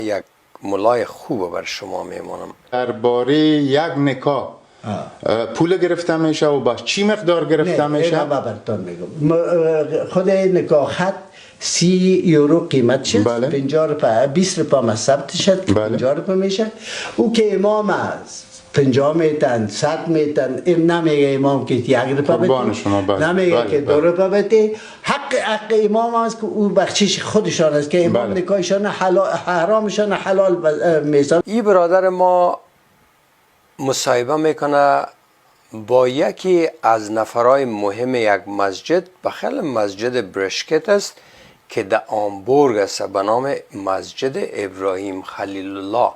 یک ملای خوب بر شما میمونم. درباره یک نکاح پول گرفته میشه و با چی مقدار گرفته میشه؟ نه براتون میگم. خود نکاحت 30 یورو قیمت شد. بله. 50 روپیه 20 روپیه ما ثبت شد. بله. 50 روپیه میشه. او که امام است 50 میتن 100 میتن. این نمیگه امام که 1 روپیه بده، نمیگه که 2 روپیه بده. حق امام است که او بخشش خودشان است که امام نکاحشان حرامشان حلال میسازد. این برادر ما مصاحبه میکنه با یکی از نفرای مهم یک مسجد، بخیل مسجد برشکت است که در آمبورگ است به نام مسجد ابراهیم خلیل الله.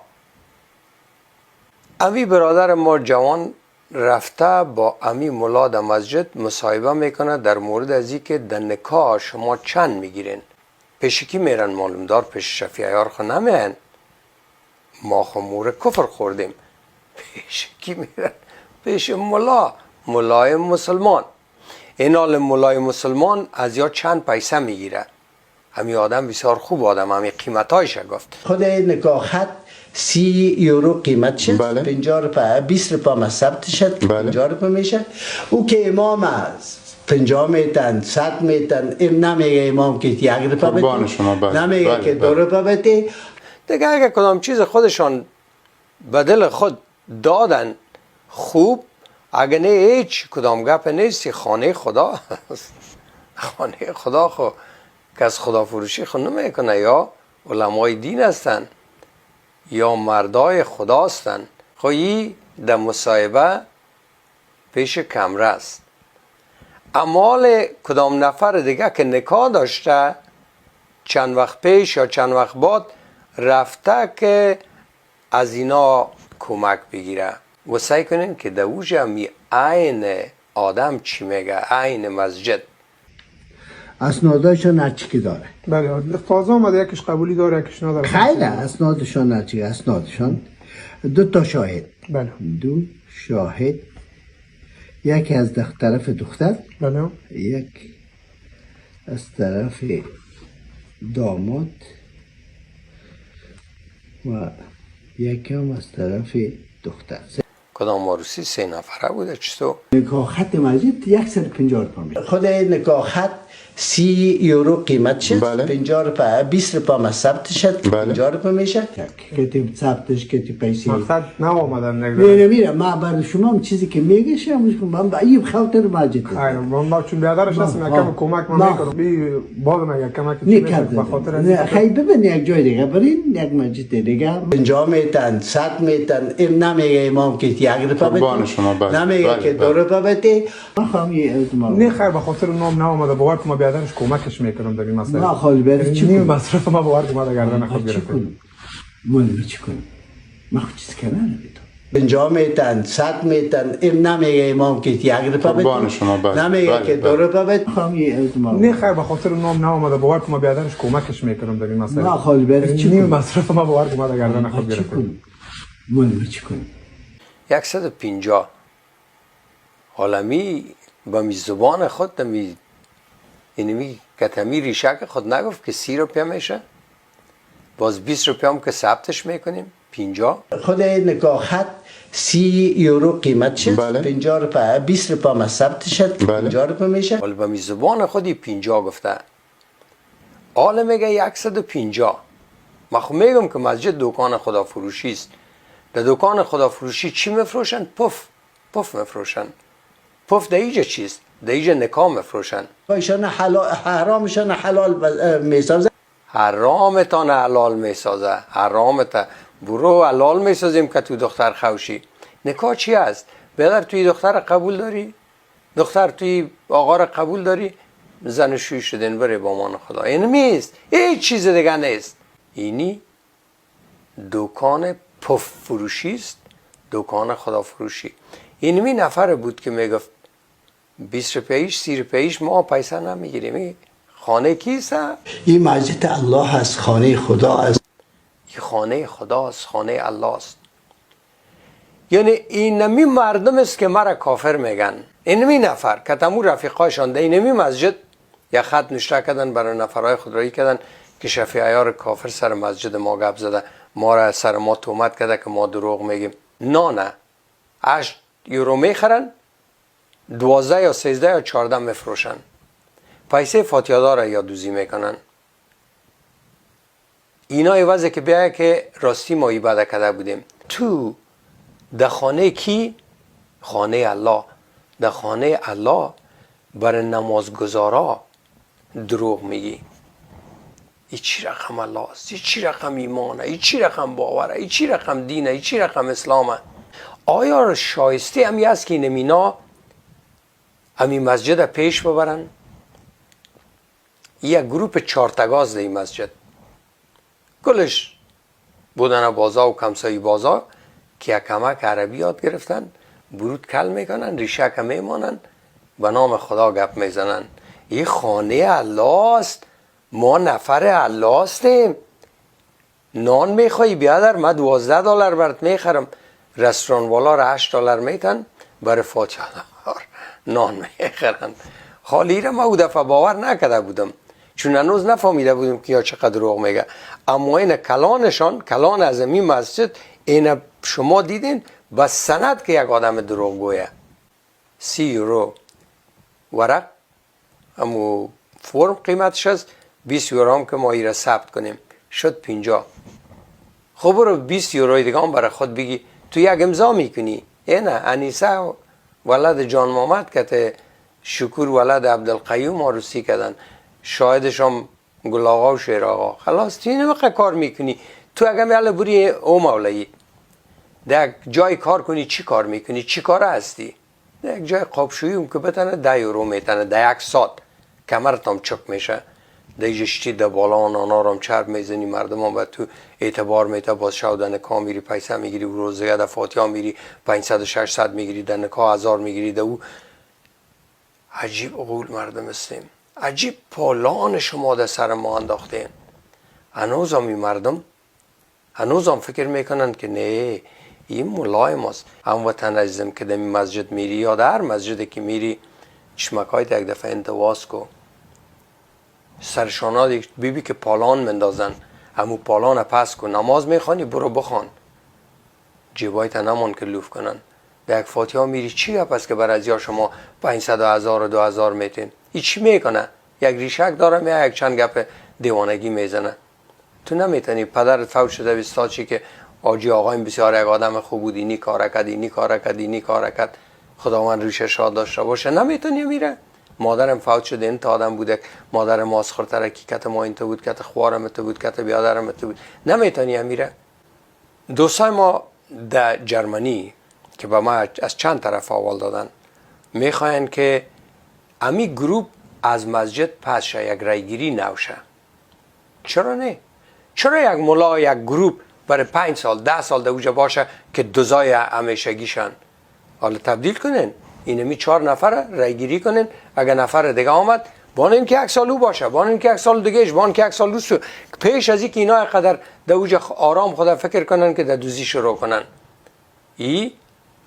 امی برادر ما جوان رفته با امی ملا در مسجد مصاحبه میکنه در مورد از این که در نکاح شما چند میگیرین. پیش کی میرن معلومدار؟ پیش شفیع عیار خو نمیرن، ما خو مور کفر خوردیم. پیش کی میرن؟ پیش ملای مسلمان. این حال ملای مسلمان از یا چند پیسه میگیره. همی آدم بسیار خوب آدم، همی قیمتایش گفت. خود نکاحت 30 یورو قیمت شد. 50 روپیه 20 روپیه ما ثبت شد. 50 روپیه میشه. او که امام است 50 میتن 100 میتن. این نمیگه امام که 1 روپیه بده، نمیگه که 2 روپیه بده. دیگه اگه کدام چیز خودشان به دل خود دادن خوب، اگه نه هیچ کدام گپ نیستی. خانه خدا خانه خدا خو کس خدا فروشی خو نمیکنه. یا علمای دین هستن یا مردای خدا هستن. خویی در مصاحبه پیش کمره است. اعمال کدام نفر دیگه که نکاح داشته چند وقت پیش یا چند وقت بعد رفته که از اینا کمک بگیره و سعی کنین که در اوجه می عین آدم چی میگه، عین مسجد. اسنادشان هرچی که داره. بله تازه آمده، یکیش قبولی داره یکیش نداره. خیلی اسنادشان هرچی. اسنادشان 2 تا شاهد. بله 2 شاهد، یکی از طرف دختر، بله یک از طرف داماد و یکی هم از طرف دختر. کدام عروسی 3 نفره بوده چطور؟ نکاحت مسجد 150 روپیه میشه. خود نکاحت 30 یورو قیمت شد. 50 روپیه 20 روپیه ما ثبت شد. 50 روپیه میشه. که ثبتش که پیسه مقصد نه آمدن نمیره. ما برای شما چیزی که میگه من با این خاطر مسجد. ما چون بیادرش هستیم یکم کمک ما میکنم. بی باز ما یک کمک به خاطر نه خیلی ببین یک جای دیگه برین یک مسجد دیگه 50 میتن 100 میتن. این نمیگه امام که 1 روپیه بده، نمیگه که 2 روپیه بده. نه خیر به خاطر نام نه آمده. باور کن ما بیادرش کمکش میکنم در این مسئله. نه خالی برای چی نیم مصرف ما باور کن ما در گردن خود گرفتیم. من چی کنم؟ ما خود چیز کنه نمیدونم. 50 میتن 100 میتن. این نمیگه امام که 1 روپیه بده، نمیگه که 2 روپیه بده. نه خیر به خاطر نام نه آمده. باور کن ما بیادرش کمکش میکنم در این مسئله. نه خالی برای چی نیم مصرف ما باور کن ما در گردن خود گرفتیم. من چی کنم؟ 150 عالمی با می زبان خود می اینمی کتمی ریشک خود نگفت که 30 روپیه میشه، باز 20 روپیه هم که ثبتش میکنیم 50. خود نکاحت 30 یورو قیمت شد. 50 روپیه 20 روپیه ما ثبت شد. 50 روپیه میشه. ولی با می زبان خودی 50 گفته. حالا میگه 150. من خب میگم که مسجد دکان خدا فروشی است. در دکان خدا فروشی چی میفروشن؟ پف میفروشن. پف در اینجا چیست؟ در اینجا نکاح میفروشن. ایشان حرامشان حلال میسازه. حرامتان حلال میسازه. حرامت برو حلال میسازیم که تو دختر خوشی. نکاح چی است؟ بدر توی دختر قبول داری؟ دختر توی آقا را قبول داری؟ زنشویی شدین بره با مان خدا. این نیست، هیچ چیز دیگه نیست. اینی دکان پف فروشی است، دکان خدا فروشی. اینمی نفر بود که میگفت 20 روپیش 30 روپیش ما پیسه نمیگیریم. خانه کیست؟ این مسجد الله است، خانه خدا است. این خانه خدا است، خانه الله است. یعنی اینمی مردم است که مرا کافر میگن. اینمی نفر که تمو رفیقایشان در اینمی مسجد یا خط نشته کردن برای نفرهای خود رایی کردن که شفیع عیار کافر سر مسجد ما گپ زده، ما را سر ما تهمت کرده که ما دروغ میگیم. نه 8 یورو میخرن، 12 یا 13 یا 14 میفروشن، پیسه فاتحه دار یا دوزی میکنن. اینا عوضه که بیا که راستی ما عبادت کرده بودیم. تو در خانه کی؟ خانه الله. در خانه الله برای نمازگزارا دروغ میگی. ای چی رقم الله است، ای چی رقم ایمانه، ای چی رقم باوره، ای چی رقم دینه، ای چی رقم اسلامه. آیا شایسته همی است که نمینا همی مسجد پیش ببرن؟ یک گروپ چارتگاز در این مسجد کلش بودن بازا و کمسایی بازا که یک کمک عربی یاد گرفتن، برود کل میکنن، ریشه که میمانن، به نام خدا گپ میزنن. این خانه الله است، ما نفر الله هستیم. نان میخوایی بیادر، من 12 دلار برات میخرم. رستوران والا را 8 دلار میتن، برای فاتحه نان میخرن. خالی را ما او دفعه باور نکرده بودم، چون هنوز نفهمیده بودیم که یا چقدر دروغ میگه. اما این کلانشان، کلان از این مسجد، این شما دیدین بس سند که یک آدم دروغ گویه. 30 یورو ورق امو فرم قیمتش است، 20 یورو هم که ما ای را ثبت کنیم شد 50. خب برو 20 یوروی دیگه هم برای خود بگی تو یک امضا میکنی. نه انیسه ولد جان محمد که شکور ولد عبدالقیوم عروسی کردن، شاهدش هم گل آقا و شیر آقا. خلاص تو اینه مقدر کار میکنی. تو اگه میاله بری او مولایی در جای کار کنی، چی کار میکنی؟ چی کار هستی؟ در یک جای قابشویی هم که بتنه 10 یورو میتنه، در 1 ساعت کمرت هم چک میشه. در جشتی در بالا آنها رو هم چرب میزنی، مردم هم به تو اعتبار میته. باز شو در نکاح میری پیسه میگیری، و روزه در فاتحه میری 500 و 600 میگیری، در نکاح 1000 میگیری. در او عجیب عقول مردم هستیم، عجیب پالان شما در سر ما انداختین. هنوز هم این مردم هنوز هم فکر میکنن که نه این مولای ماست. هموطن عزیزم که در این مسجد میری یا در مسجد که میری، چشمکایت یک دفعه انتواز کو، سرشانا بیبی که پالان مندازن، همو پالان پس کن. نماز میخوانی برو بخوان، جیبایت نمان که لوف کنن. در یک فاتحه میری چی پس که بر ازیا شما 500 و 1000 و 2000 میتین؟ ای چی میکنه؟ یک ریشک داره یا یک چند گپ دیوانگی میزنه. تو نمیتونی پدرت فوت شده بیستا چی که آجی آقایم بسیار یک آدم خوب بود، اینی کار کرد، اینی کار کرد، اینی کار کرد، خداوند ریشه شاد داشته باشه. نمیتونی میره. مادرم فوت شده این تا آدم بوده، مادر ما اسخرتره کی کت ما این تو بود، کت خوارم تو بود، کت بیادرم تو بود. نمیتونی میره. دوستای ما در جرمنی که با ما از چند طرف اول دادن، میخواین که امی گروپ از مسجد پس شه، یک رایگیری نوشه. چرا نه؟ چرا یک ملا یک گروپ برای 5 سال 10 سال دوجه باشه که دوزای همیشگیشن؟ حالا تبدیل کنین، اینمی 4 نفر رایگیری کنین. اگر نفر دیگه آمد بانین که 1 سال او باشه، بانین که 1 سال دیگهش، بان که 1 سال دوستو، پیش از اینکه اینا قدر دوجه آرام خدا فکر کنن که در دوزی شروع کنن. این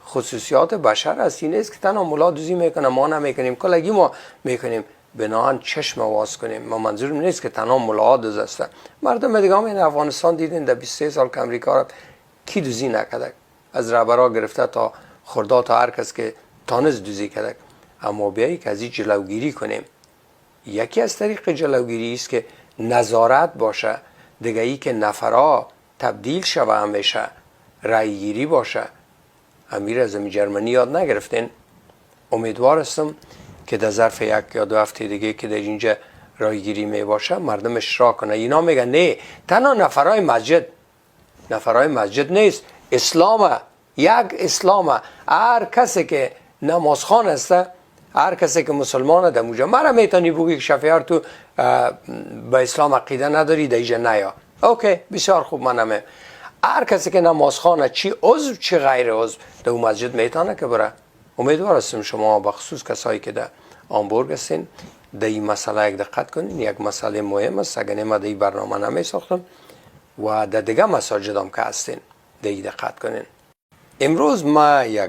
خصوصیات بشر است. این نیست که تنها ملا دوزی میکنه ما نمیکنیم، کلگی ما میکنیم. بناهن چشم واز کنیم. ما منظورم نیست که تنها ملا دوز است. مردم دیگه هم این افغانستان دیدین در 23 سال که امریکا را کی دوزی نکرده، از رهبرا گرفته تا خردا تا هر کس که تانز دوزی کرده. اما بیایی که از این جلوگیری کنیم. یکی از طریق جلوگیری است که نظارت باشه، دیگه ای که نفرا تبدیل شوه همیشه، رایگیری باشه. امیر از جرمنی یاد نگرفتین؟ امیدوار هستم که در ظرف 1 یا 2 هفته دیگه که در اینجا رایگیری می باشه مردم اشتراک کنه. اینا میگن نه تنها نفرای مسجد نیست، اسلام یک اسلام. هر کسی که نمازخوان است، هر کسی که مسلمانه در موجه مرا میتونی بگی که شفیار تو به اسلام عقیده نداری در اینجا نیا. اوکی بسیار خوب، منم. هر کسی که نمازخوانه، چی عضو چی غیر عضو، در اون مسجد میتونه که بره. امیدوار هستم شما بخصوص کسایی که در آمبورگ هستین در این مسئله یک دقت کنین. یک مسئله مهم است. اگر ما در این برنامه نمی ساختم و در دیگه مساجد هم که هستین در این دقت کنین. امروز ما یک